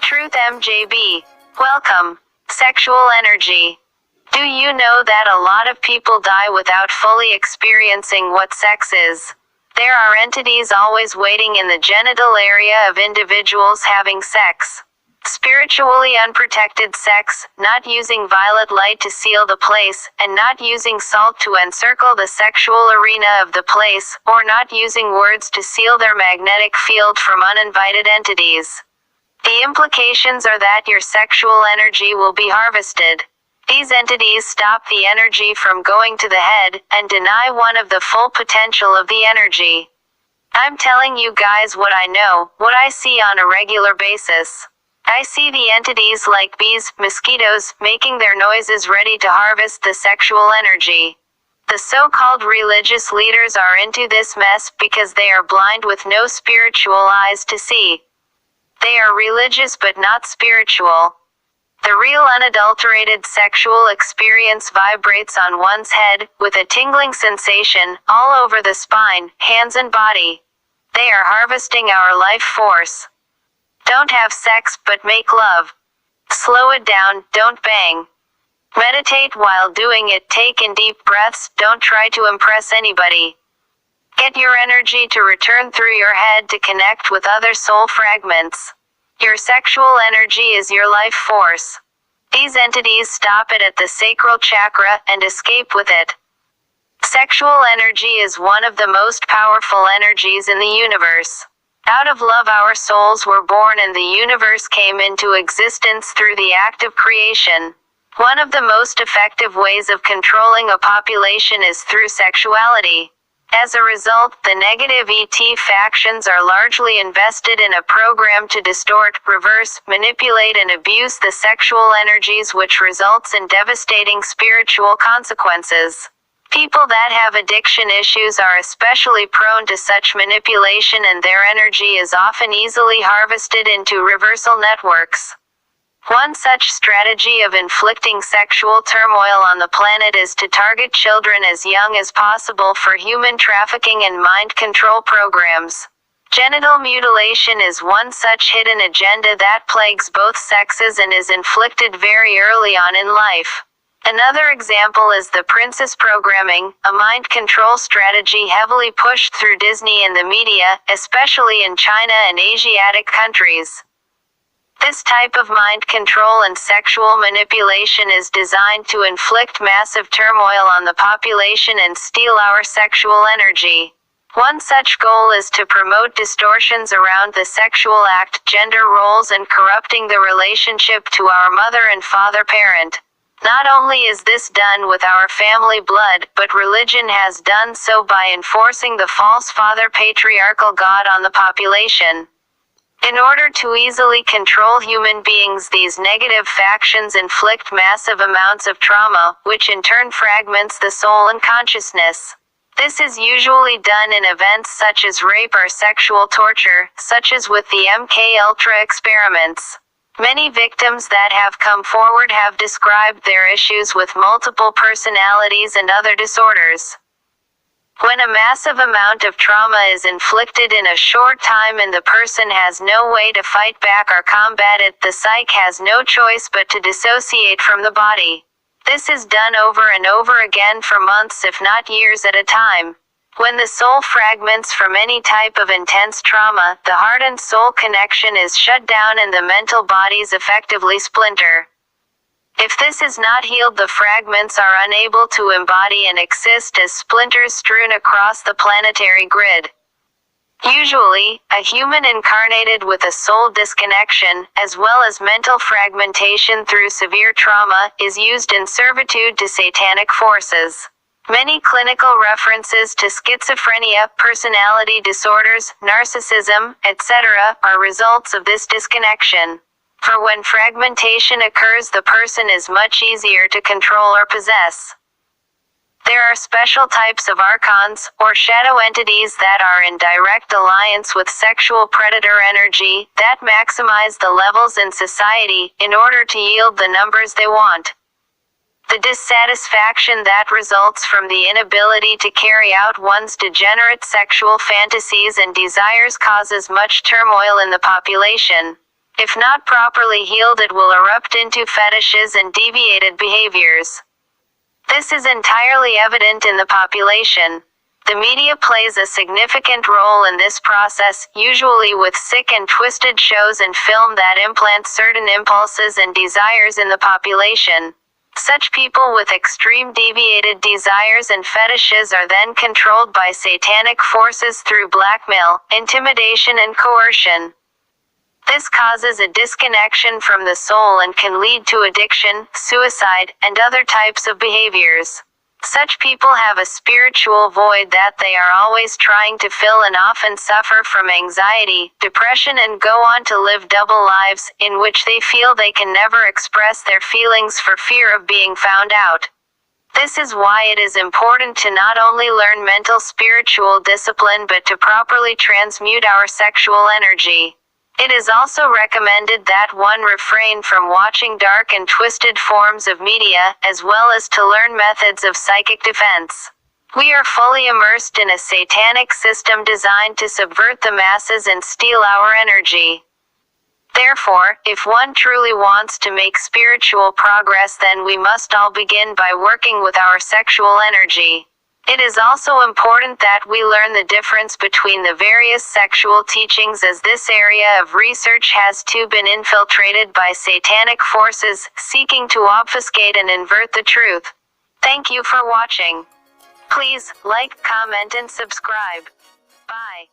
Truth MJB. Welcome. Sexual energy. Do you know that a lot of people die without fully experiencing what sex is? There are entities always waiting in the genital area of individuals having sex. Spiritually unprotected sex, not using violet light to seal the place, and not using salt to encircle the sexual arena of the place, or not using words to seal their magnetic field from uninvited entities. The implications are that your sexual energy will be harvested. These entities stop the energy from going to the head, and deny one of the full potential of the energy. I'm telling you guys what I know, what I see on a regular basis. I see the entities like bees, mosquitoes, making their noises ready to harvest the sexual energy. The so-called religious leaders are into this mess because they are blind with no spiritual eyes to see. They are religious but not spiritual. The real unadulterated sexual experience vibrates on one's head, with a tingling sensation, all over the spine, hands and body. They are harvesting our life force. Don't have sex, but make love. Slow it down, don't bang. Meditate while doing it, take in deep breaths, don't try to impress anybody. Get your energy to return through your head to connect with other soul fragments. Your sexual energy is your life force. These entities stop it at the sacral chakra and escape with it. Sexual energy is one of the most powerful energies in the universe. Out of love our souls were born and the universe came into existence through the act of creation. One of the most effective ways of controlling a population is through sexuality. As a result, the negative ET factions are largely invested in a program to distort, reverse, manipulate and abuse the sexual energies, which results in devastating spiritual consequences. People that have addiction issues are especially prone to such manipulation, and their energy is often easily harvested into reversal networks. One such strategy of inflicting sexual turmoil on the planet is to target children as young as possible for human trafficking and mind control programs. Genital mutilation is one such hidden agenda that plagues both sexes and is inflicted very early on in life. Another example is the princess programming, a mind control strategy heavily pushed through Disney and the media, especially in China and Asiatic countries. This type of mind control and sexual manipulation is designed to inflict massive turmoil on the population and steal our sexual energy. One such goal is to promote distortions around the sexual act, gender roles, and corrupting the relationship to our mother and father parent. Not only is this done with our family blood, but religion has done so by enforcing the false father patriarchal God on the population. In order to easily control human beings, these negative factions inflict massive amounts of trauma, which in turn fragments the soul and consciousness. This is usually done in events such as rape or sexual torture, such as with the MK Ultra experiments. Many victims that have come forward have described their issues with multiple personalities and other disorders. When a massive amount of trauma is inflicted in a short time and the person has no way to fight back or combat it, the psyche has no choice but to dissociate from the body. This is done over and over again for months if not years at a time. When the soul fragments from any type of intense trauma, the heart and soul connection is shut down and the mental bodies effectively splinter. If this is not healed, the fragments are unable to embody and exist as splinters strewn across the planetary grid. Usually, a human incarnated with a soul disconnection, as well as mental fragmentation through severe trauma, is used in servitude to satanic forces. Many clinical references to schizophrenia, personality disorders, narcissism, etc., are results of this disconnection. For when fragmentation occurs, the person is much easier to control or possess. There are special types of archons, or shadow entities, that are in direct alliance with sexual predator energy, that maximize the levels in society, in order to yield the numbers they want. The dissatisfaction that results from the inability to carry out one's degenerate sexual fantasies and desires causes much turmoil in the population. If not properly healed, it will erupt into fetishes and deviated behaviors. This is entirely evident in the population. The media plays a significant role in this process, usually with sick and twisted shows and film that implant certain impulses and desires in the population. Such people with extreme deviated desires and fetishes are then controlled by satanic forces through blackmail, intimidation, and coercion. This causes a disconnection from the soul and can lead to addiction, suicide, and other types of behaviors. Such people have a spiritual void that they are always trying to fill and often suffer from anxiety, depression, and go on to live double lives, in which they feel they can never express their feelings for fear of being found out. This is why it is important to not only learn mental spiritual discipline but to properly transmute our sexual energy. It is also recommended that one refrain from watching dark and twisted forms of media, as well as to learn methods of psychic defense. We are fully immersed in a satanic system designed to subvert the masses and steal our energy. Therefore, if one truly wants to make spiritual progress, then we must all begin by working with our sexual energy. It is also important that we learn the difference between the various sexual teachings, as this area of research has too been infiltrated by satanic forces, seeking to obfuscate and invert the truth. Thank you for watching. Please, like, comment, and subscribe. Bye.